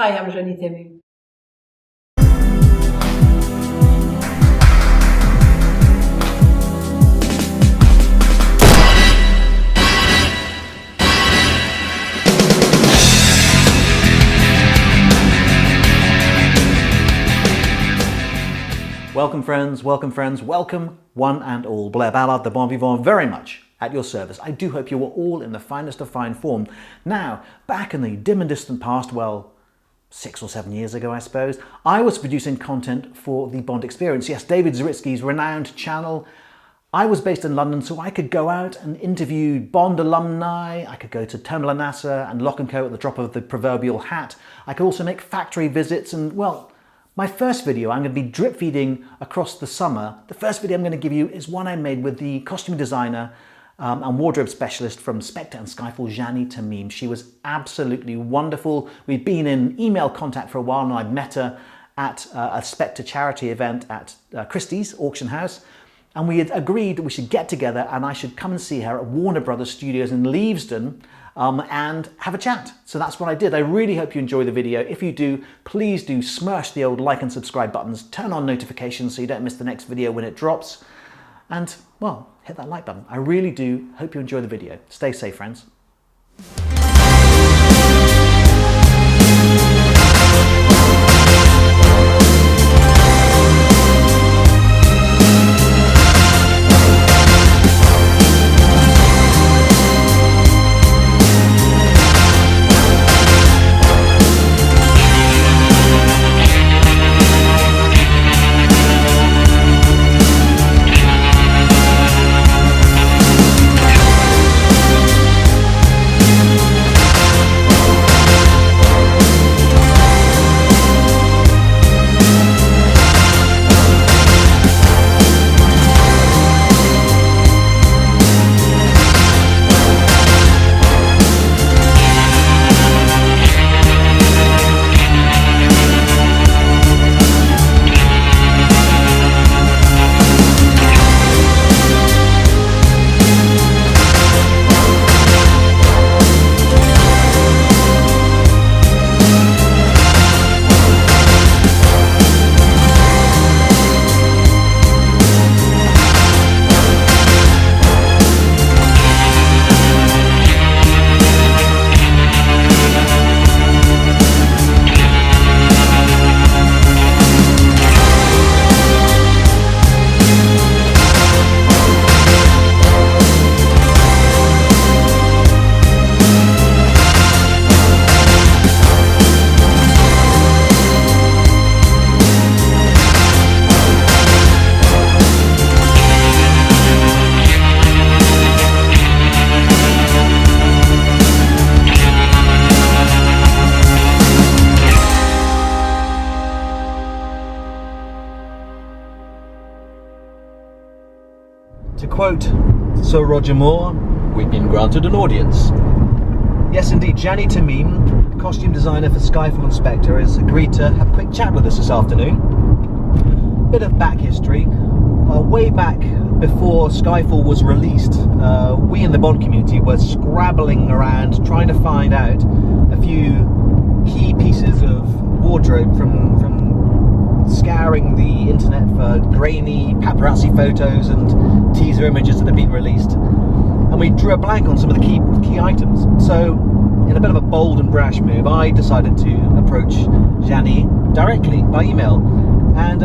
Hi, I'm Jany Temime. Welcome friends, welcome one and all. Blair Ballard, the bon vivant, very much at your service. I do hope you were all in the finest of fine form. Now, back in the dim and distant past, well, 6 or 7 years ago I suppose, I was producing content for the Bond Experience. Yes, David Zaritsky's renowned channel. I was based in London, so I could go out and interview Bond alumni. I could go to Terminal NASA and Lock & Co at the drop of the proverbial hat. I could also make factory visits and, well, my first video I'm going to be drip feeding across the summer. The first video I'm going to give you is one I made with the costume designer and wardrobe specialist from Spectre and Skyfall, Jany Temime. She was absolutely wonderful. We'd been in email contact for a while and I'd met her at a Spectre charity event at Christie's auction house. And we had agreed that we should get together and I should come and see her at Warner Brothers Studios in Leavesden and have a chat. So that's what I did. I really hope you enjoy the video. If you do, please do smash the old like and subscribe buttons, turn on notifications so you don't miss the next video when it drops. And, well, hit that like button. I really do hope you enjoy the video. Stay safe, friends. To quote Sir Roger Moore, we've been granted an audience. Yes indeed, Jany Temime, costume designer for Skyfall and Spectre, has agreed to have a quick chat with us this afternoon. Bit of back history. Way back before Skyfall was released, we in the Bond community were scrabbling around trying to find out a few key pieces of wardrobe from scouring the internet for grainy paparazzi photos and teaser images that have been released, and we drew a blank on some of the key items. So in a bit of a bold and brash move, I decided to approach Jany directly by email, and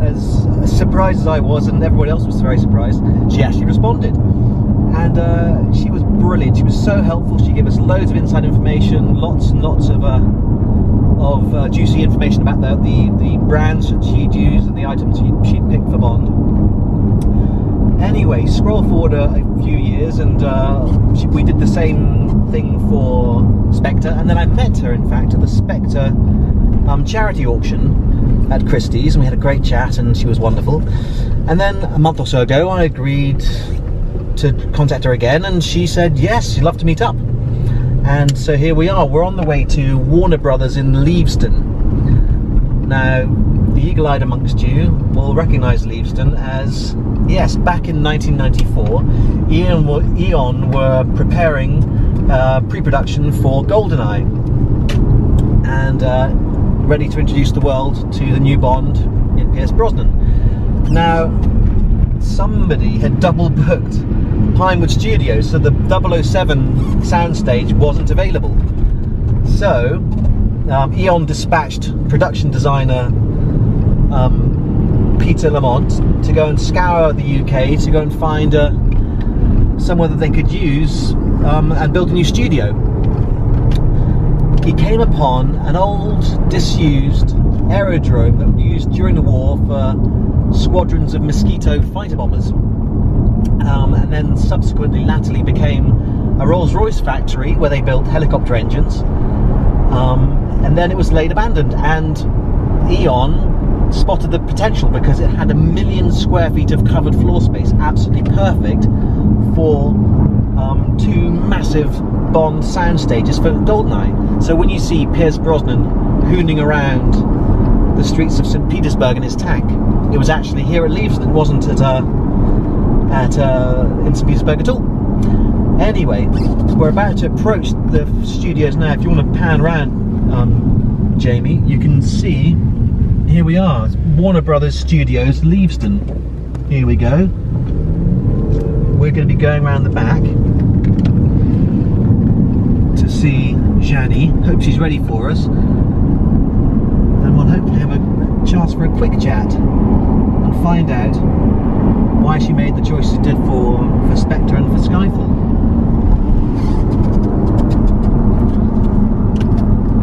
as surprised as I was, and everyone else was very surprised, she actually responded. And she was brilliant. She was so helpful. She gave us loads of inside information, lots and lots of juicy information about the brands that she'd used and the items she'd picked for Bond. Anyway, scroll forward a few years and we did the same thing for Spectre, and then I met her in fact at the Spectre charity auction at Christie's, and we had a great chat and she was wonderful. And then a month or so ago I agreed to contact her again, and she said yes, she'd love to meet up. And so here we are, we're on the way to Warner Brothers in Leavesden. Now, the eagle-eyed amongst you will recognise Leavesden as, yes, back in 1994, Eon were preparing pre-production for GoldenEye. and ready to introduce the world to the new Bond in Pierce Brosnan. Now, somebody had double booked Pinewood Studios, so the 007 soundstage wasn't available. So Eon dispatched production designer Peter Lamont to go and scour the UK to go and find somewhere that they could use and build a new studio. He came upon an old, disused aerodrome that was used during the war for squadrons of Mosquito fighter bombers, and then subsequently, latterly became a Rolls-Royce factory where they built helicopter engines, and then it was laid abandoned, and Eon spotted the potential because it had 1 million square feet of covered floor space, absolutely perfect for 2 massive Bond sound stages for GoldenEye. So when you see Pierce Brosnan hooning around the streets of St. Petersburg in his tank, it was actually here at Leavesden. It wasn't in St. Petersburg at all. Anyway, we're about to approach the studios now. If you want to pan around, Jamie, you can see, here we are, it's Warner Brothers Studios, Leavesden. Here we go. We're going to be going around the back to see Jany. Hope she's ready for us. And we'll hopefully have a chance for a quick chat and find out why she made the choices she did for Spectre and for Skyfall.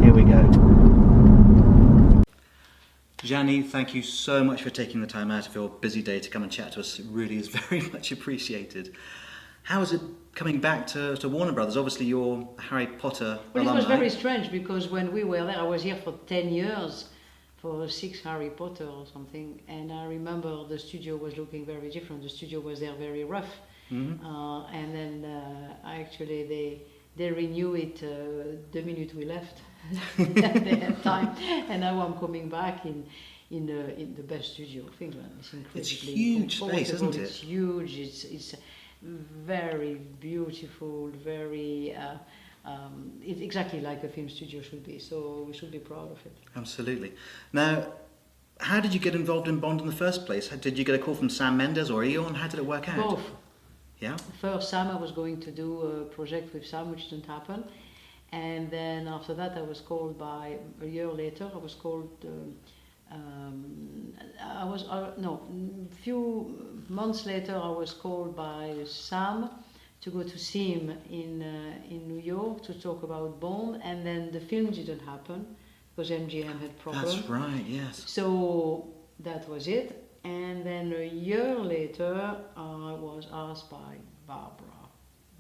Here we go. Jany, thank you so much for taking the time out of your busy day to come and chat to us. It really is very much appreciated. How is it coming back to Warner Brothers? Obviously you're a Harry Potter alumni. It was very strange because when we were there, I was here for 10 years for 6 Harry Potter or something, and I remember the studio was looking very different. The studio was there very rough, and then actually they renew it the minute we left. They had time, and now I'm coming back in the best studio of England. It's incredibly It's huge space, isn't it? It's huge. It's very beautiful. Very. It's exactly like a film studio should be. So we should be proud of it. Absolutely. Now, how did you get involved in Bond in the first place? Did you get a call from Sam Mendes or Eon? How did it work out? Both. Yeah. First, Sam, I was going to do a project with Sam, which didn't happen. And then after that, I was called a year later, I was called, a few months later, I was called by Sam to go to see him in New York to talk about Bond. And then the film didn't happen because MGM had problems. That's right, yes. So that was it. And then a year later, I was asked by Barbara.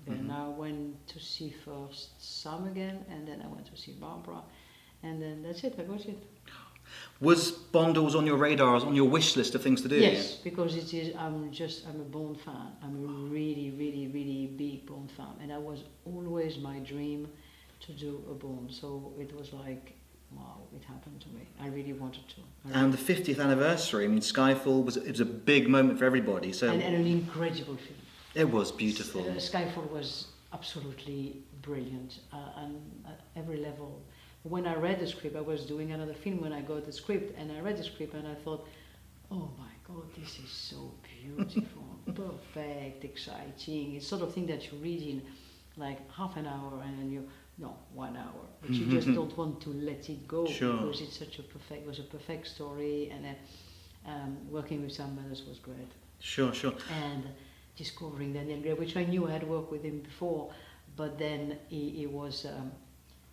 Then I went to see first Sam again, and then I went to see Barbara, and then that's it. I got it. Was Bond always on your radar, on your wish list of things to do? Yes, because it is. I'm a Bond fan. I'm a really, really, really big Bond fan, and that was always my dream to do a Bond. So it was like, wow, it happened to me. I really wanted to. And the 50th anniversary, I mean, Skyfall was a big moment for everybody. So and an incredible film. It was beautiful. Skyfall was absolutely brilliant and at every level. When I read the script, I was doing another film when I got the script, and I read the script and I thought, oh my God, this is so beautiful, perfect, exciting. It's sort of thing that you read in like half an hour and 1 hour, but you just don't want to let it go. Sure. Because it's it was a perfect story, and working with Sam Mendes was great. Sure. And discovering Daniel Gray, which I knew I had worked with him before, but then he was a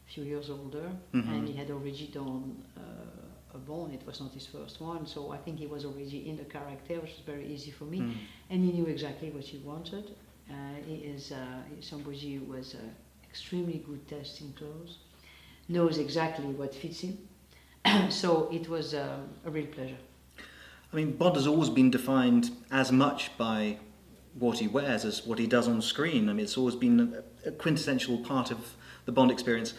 few years older, and he had already done a Bond. It was not his first one, so I think he was already in the character, which was very easy for me, and he knew exactly what he wanted. He is somebody who was extremely good testing clothes, knows exactly what fits him, so it was a real pleasure. I mean, Bond has always been defined as much by what he wears as what he does on screen. I mean, it's always been a quintessential part of the Bond experience,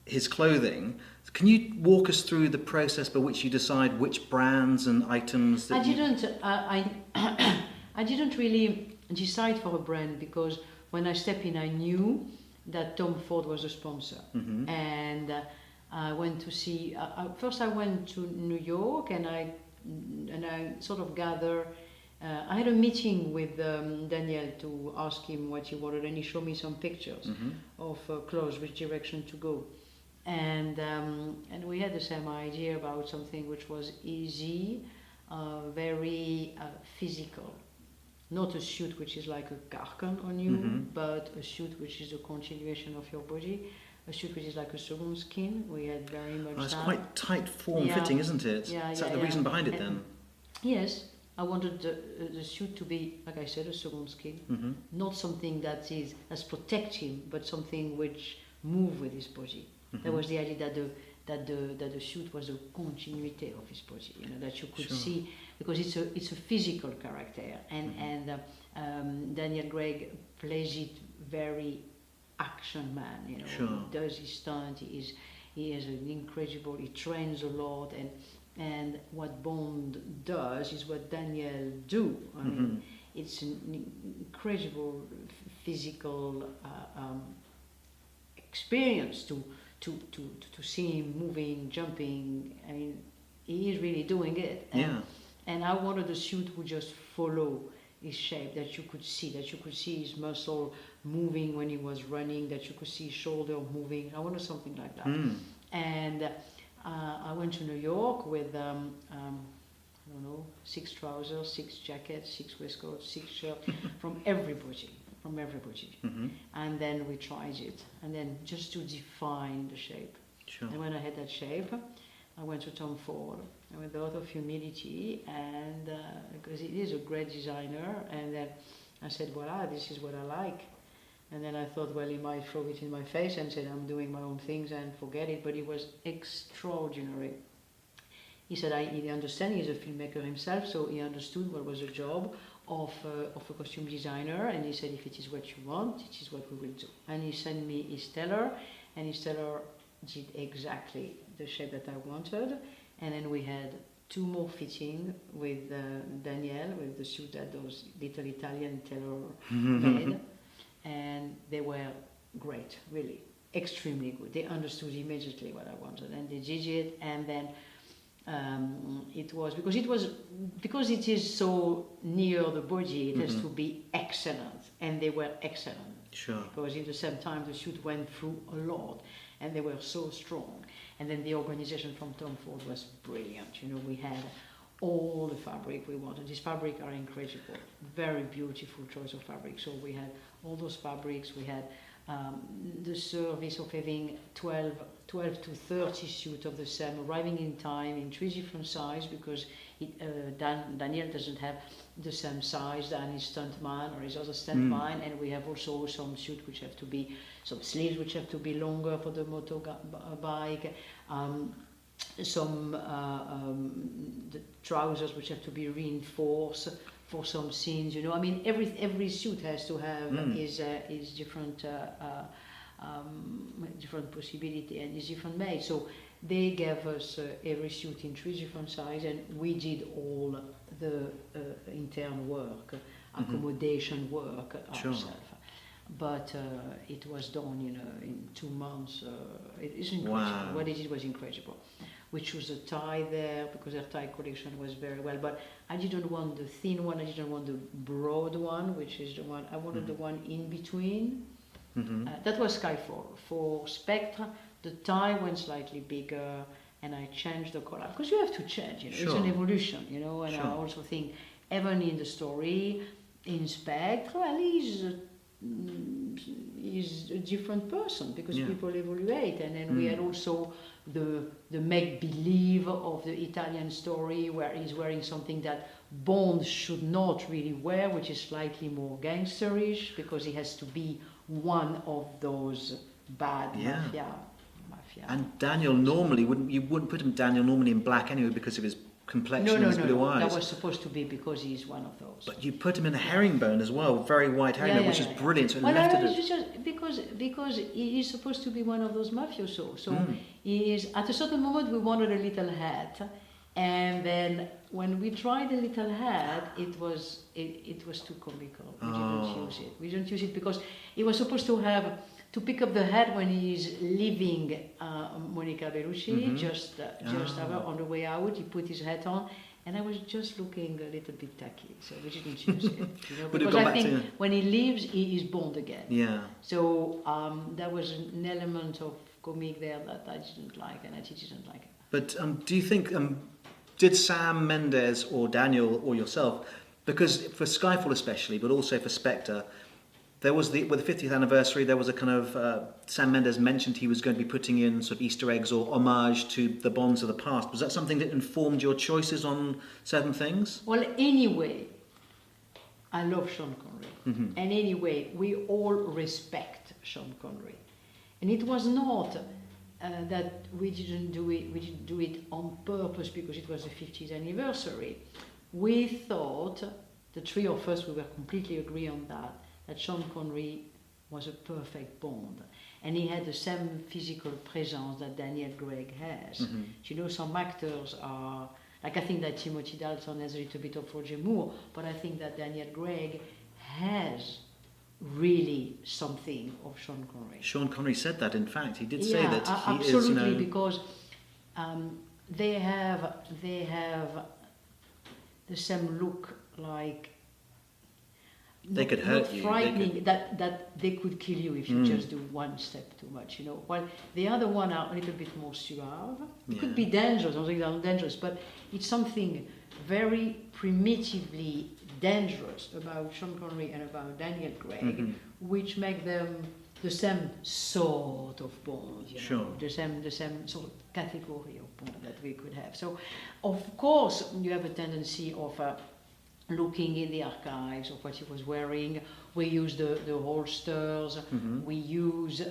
his clothing. Can you walk us through the process by which you decide which brands and items that I didn't really decide for a brand, because when I stepped in, I knew that Tom Ford was a sponsor, and I went to see. First, I went to New York, and I sort of gather. I had a meeting with Daniel to ask him what he wanted, and he showed me some pictures of clothes, which direction to go, and we had the same idea about something which was easy, very physical. Not a suit which is like a carcan on you, but a suit which is a continuation of your body. A suit which is like a second skin. We had very much It's that. quite tight form fitting, isn't it? Is that the reason behind it then? Yes, I wanted the suit to be, like I said, a second skin. Not something that protect him, but something which move with his body. That was the idea that the suit was a continuity of his body. You know, that you could see, because it's a physical character, and Daniel Craig plays it very action man, you know. He does his stunt. He is an incredible. He trains a lot, and what Bond does is what Daniel do. I mean, it's an incredible physical experience to see him moving, jumping. I mean, he is really doing it. And I wanted a suit who just follow his shape, that you could see his muscle moving when he was running, that you could see his shoulder moving. I wanted something like that. And I went to New York with, I don't know, 6 trousers, 6 jackets, 6 waistcoats, 6 shirts from everybody. And then we tried it, and then just to define the shape. And when I had that shape, I went to Tom Ford, and with a lot of humility, and because he is a great designer, and then I said, voila, this is what I like. And then I thought, well, he might throw it in my face and said, I'm doing my own things and forget it, but he was extraordinary. He said, he understands, he's a filmmaker himself, so he understood what was the job of a costume designer, and he said, if it is what you want, it is what we will do. And he sent me his tailor, and his tailor did exactly the shape that I wanted. And then we had 2 more fitting with Daniel, with the suit that those little Italian tailor made, and they were great, really, extremely good. They understood immediately what I wanted, and they did it. And then because it is so near the body, it has to be excellent, and they were excellent. Because in the same time the suit went through a lot, and they were so strong. And then the organization from Tom Ford was brilliant. You know, we had all the fabric we wanted. These fabrics are incredible, very beautiful choice of fabric. So we had all those fabrics. We had the service of having 12 to 30 suits of the same, arriving in time in 3 different sizes, because Daniel doesn't have the same size than his stuntman or his other stuntman, and we have also some suits which have to be, some sleeves which have to be longer for the motorbike, some the trousers which have to be reinforced for some scenes. You know, I mean, every suit has to have is different different possibility, and is different made. So they gave us every suit in 3 different sizes, and we did all the intern work, accommodation work ourselves. But it was done, you know, in 2 months. It is incredible. Wow. What it did was incredible. We chose a tie there because their tie collection was very well. But I didn't want the thin one. I didn't want the broad one, which is the one I wanted. The one in between. That was Skyfall. For Spectre, the tie went slightly bigger, and I changed the color because you have to change. You know, it's an evolution. You know, and I also think even in the story, in Spectre, well, is a different person because people evaluate, and then we had also the make-believe of the Italian story where he's wearing something that Bond should not really wear, which is slightly more gangsterish because he has to be one of those bad mafia. And Daniel normally wouldn't put him normally in black anyway because of his complexion and his blue eyes. That was supposed to be because he's one of those. But you put him in a herringbone as well, very white herringbone, which is brilliant. So because he is supposed to be one of those mafiosos. So he is, at a certain moment we wanted a little hat, and then when we tried a little hat, it was too comical. We didn't use it. We didn't use it because it was supposed to have to pick up the hat when he's leaving Monica Bellucci, just over, on the way out, he put his hat on, and I was just looking a little bit tacky, so we didn't choose it. Because I think when he leaves, he is Bond again. Yeah. So there was an element of comic there that I didn't like, and I didn't like it. But do you think, did Sam Mendes or Daniel or yourself, because for Skyfall especially, but also for Spectre, there was with the 50th anniversary, there was a kind of, Sam Mendes mentioned he was going to be putting in sort of Easter eggs or homage to the Bonds of the past. Was that something that informed your choices on certain things? Well, anyway, I love Sean Connery. And anyway, we all respect Sean Connery. And it was not that we didn't do it on purpose because it was the 50th anniversary. We thought, the three of us, we were completely agree on that Sean Connery was a perfect Bond. And he had the same physical presence that Daniel Craig has. You know, some actors are, like I think that Timothy Dalton has a little bit of Roger Moore, but I think that Daniel Craig has really something of Sean Connery. Sean Connery said that, in fact. He did say that he absolutely, is, because they have the same look, like they could hurt you. Frightening, that they could kill you if you just do one step too much, you know. While the other one are a little bit more suave. It could be dangerous, I don't think they're dangerous, but it's something very primitively dangerous about Sean Connery and about Daniel Craig, which make them the same sort of Bond, you know, the same sort of category of Bond that we could have. So, of course, you have a tendency of looking in the archives of what he was wearing. We use the holsters. We use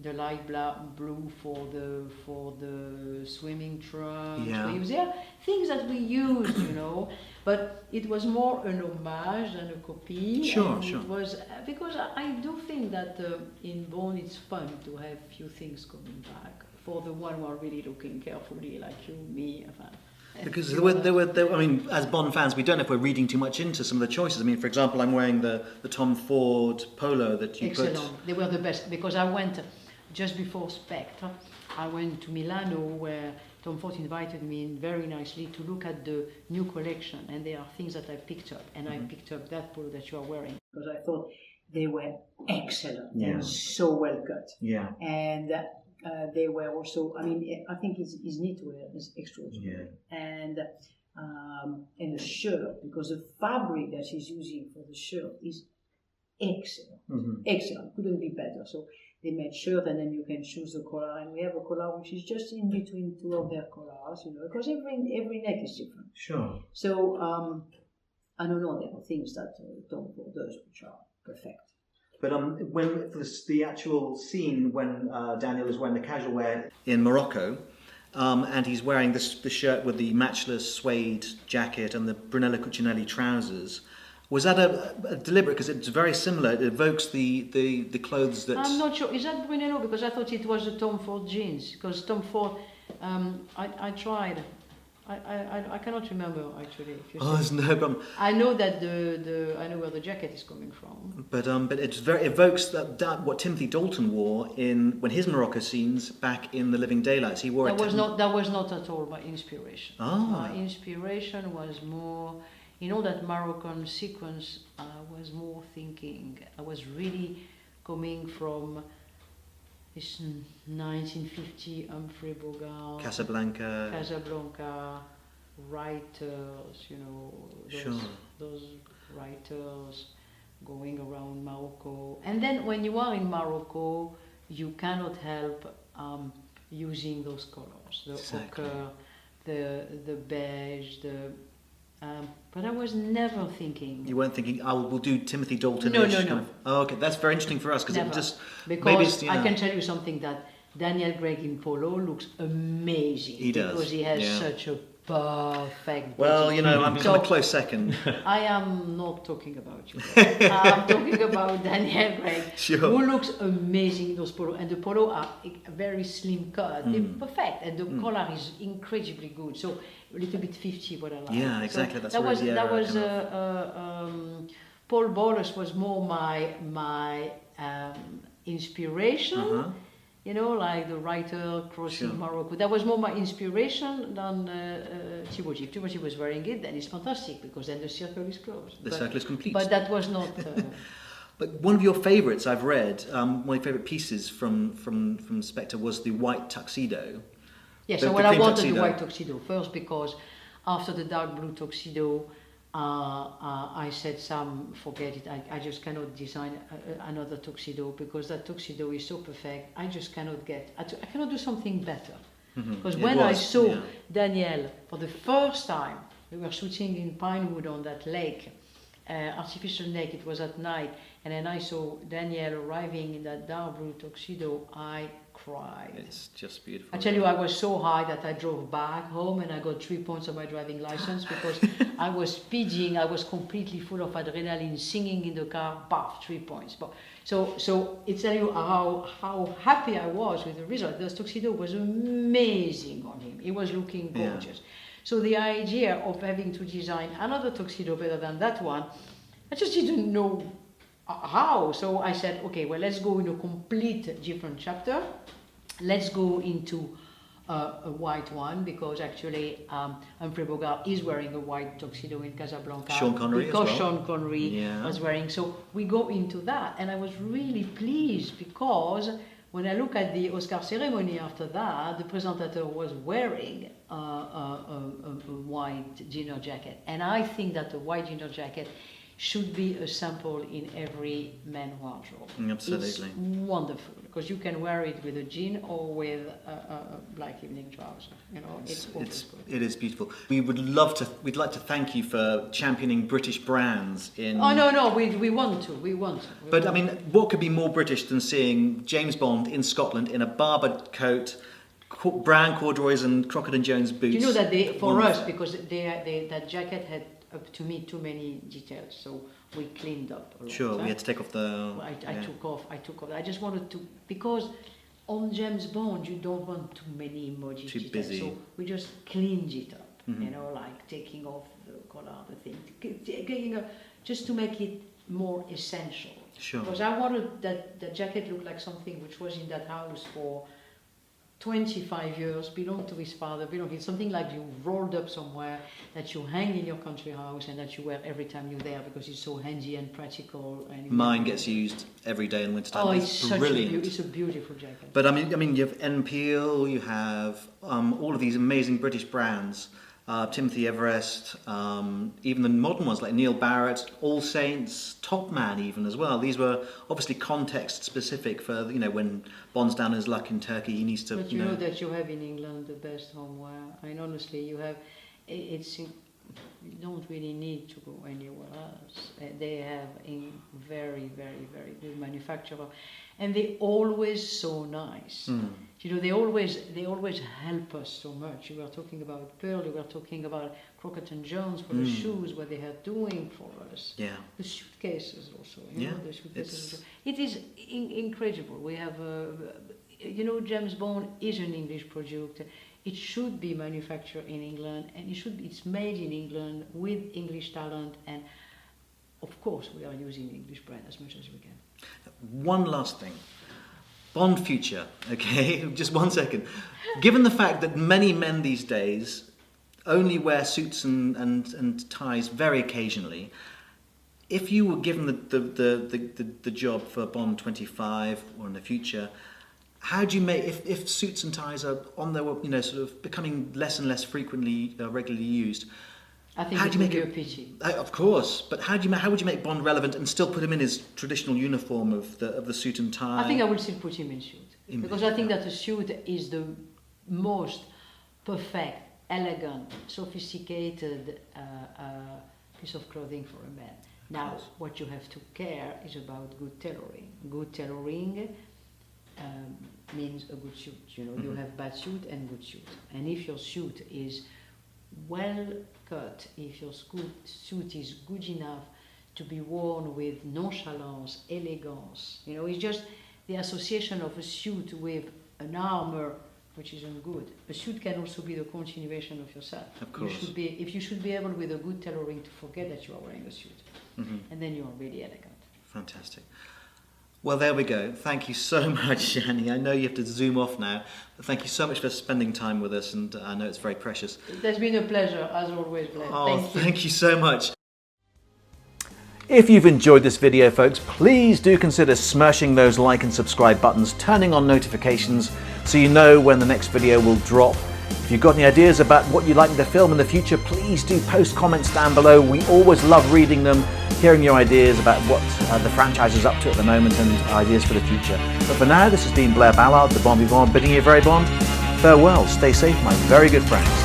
the light blue for the swimming trunks. We use things that we used, you know. But it was more an homage than a copy. Sure. It was because I do think that in Bond it's fun to have few things coming back for the one who are really looking carefully, like you, me. Because there were, I mean, as Bond fans, we don't know if we're reading too much into some of the choices. I mean, for example, I'm wearing the Tom Ford polo that you put. Excellent. They were the best, because I went just before Spectre. I went to Milano, where Tom Ford invited me in very nicely to look at the new collection, and there are things that I picked up, and I picked up that polo that you are wearing because I thought they were excellent and so well cut. Yeah. And they were also, I mean, I think his knitwear is extraordinary. And the shirt, because the fabric that he's using for the shirt is excellent. Excellent, couldn't be better. So they made shirt, and then you can choose the collar, and we have a collar which is just in between two of their collars, you know, because every neck is different. Sure. So I don't know, there are things that Tom Ford does which are perfect. But when the actual scene when Daniel is wearing the casual wear in Morocco, and he's wearing the shirt with the matchless suede jacket and the Brunello Cucinelli trousers, was that a deliberate? Because it's very similar. It evokes the clothes that. I'm not sure. Is that Brunello? Because I thought it was the Tom Ford jeans. Because Tom Ford, I tried. I cannot remember actually. There's no problem. I know that I know where the jacket is coming from. But it evokes that what Timothy Dalton wore when his Morocco scenes back in The Living Daylights. He wore that was not at all my inspiration. My inspiration was more, that Moroccan sequence. I was more thinking. I was really coming from this 1950 Humphrey Bogart, Casablanca writers, those writers going around Morocco. And then when you are in Morocco, you cannot help using those colors, the ochre, the beige, but I was never thinking. You weren't thinking, we'll do Timothy Dalton. No. Okay, that's very interesting for us Because maybe I can tell you something, that Daniel Craig in polo looks amazing. He does. Because he has such a perfect. Well, I'm kind of close second. I am not talking about you. I'm talking about Daniel Craig, who looks amazing in those polo. And the polo are very slim cut. They're perfect. And the collar is incredibly good. So a little bit 50, what I like. Yeah, exactly. So Paul Bowles was more my inspiration. You know, like the writer crossing Morocco. That was more my inspiration than Thibaudy. If Thibaudy was wearing it, then it's fantastic, because then the circle is closed. The circle is complete. But that was not... But one of your favourites I've read, one of my favourite pieces from Spectre was the white tuxedo. Yes, so I wanted the white tuxedo first, because after the dark blue tuxedo, I said, Sam, forget it. I just cannot design another tuxedo, because that tuxedo is so perfect. I just cannot I cannot do something better. Because when I saw Daniel for the first time, we were shooting in Pinewood on that lake, artificial lake. It was at night, and then I saw Daniel arriving in that dark blue tuxedo. I cried. It's just beautiful. I tell you, I was so high that I drove back home and I got 3 points on my driving license, because I was speeding. I was completely full of adrenaline, singing in the car. 3 points. But so it tells you how happy I was with the result. The tuxedo was amazing on him. He was looking gorgeous. Yeah. So the idea of having to design another tuxedo better than that one, I just didn't know how. So I said, okay, well, let's go in a complete different chapter. Let's go into a white one, because actually Humphrey Bogart is wearing a white tuxedo in Casablanca. Sean Connery because as well. Sean Connery was wearing. So we go into that, and I was really pleased, because when I look at the Oscar ceremony after that, the presenter was wearing a white dinner jacket, and I think that the white dinner jacket should be a sample in every men's wardrobe. Absolutely. It's wonderful, because you can wear it with a jean or with a black evening trouser. You know, it is beautiful. We'd like to thank you for championing British brands in... Oh, no, we want to. But I mean, what could be more British than seeing James Bond in Scotland in a barbered coat, brown corduroys and Crockett & Jones boots? You know that for us, because that jacket had, up to me, too many details, so we cleaned up a lot. Sure, we had to take off the... I took off. I just wanted to, because on James Bond you don't want too many emoji too details, busy. so we just cleaned it up. You know, like taking off the collar, the thing, just to make it more essential. Sure. Because I wanted that the jacket looked like something which was in that house for 25 years, belonged to his father, it's something like you rolled up somewhere, that you hang in your country house, and that you wear every time you're there, because it's so handy and practical. And mine gets used every day in wintertime. Oh, it's brilliant. It's a beautiful jacket. But I mean, you have NPL, you have all of these amazing British brands, Timothy Everest, even the modern ones like Neil Barrett, All Saints, Top Man even as well. These were obviously context specific for, you know, when Bond's down his luck in Turkey, he needs to... But you know that you have in England the best homeware. I mean, honestly, you don't really need to go anywhere else. They have a very, very, very good manufacturer, and they're always so nice. You know, they always help us so much. You were talking about Pearl, you were talking about Crockett & Jones for the shoes, what they are doing for us. Yeah. The suitcases also. You know, the suitcases. It is incredible. We have, you know, James Bond is an English product. It should be manufactured in England, and it's made in England with English talent, and of course we are using the English brand as much as we can. One last thing. Bond future, okay? Just 1 second. Given the fact that many men these days only wear suits and ties very occasionally, if you were given the job for Bond 25 or in the future, how do you make, if suits and ties are on their, you know, sort of becoming less and less frequently, regularly used, I think it would be a pity. Of course, but how would you make Bond relevant and still put him in his traditional uniform of the suit and tie? I think I would still put him in suit, because I think that the suit is the most perfect, elegant, sophisticated piece of clothing for a man. Now, what you have to care is about good tailoring. Good tailoring means a good suit. You know, you have bad suit and good suit, and if your suit is well cut, if your suit is good enough to be worn with nonchalance, elegance, you know, it's just the association of a suit with an armor which isn't good. A suit can also be the continuation of yourself. Of course. You should be able, with a good tailoring, to forget that you are wearing a suit, and then you are really elegant. Fantastic. Well, there we go. Thank you so much, Jany. I know you have to zoom off now, but thank you so much for spending time with us, and I know it's very precious. It has been a pleasure, as always, Blair. Oh, Thank you so much. If you've enjoyed this video, folks, please do consider smashing those like and subscribe buttons, turning on notifications so you know when the next video will drop. If you've got any ideas about what you'd like me to film in the future, please do post comments down below. We always love reading them, hearing your ideas about what the franchise is up to at the moment and ideas for the future. But for now, this has been Blair Ballard, the Bon Vivant, bidding you a very bon farewell. Stay safe, my very good friends.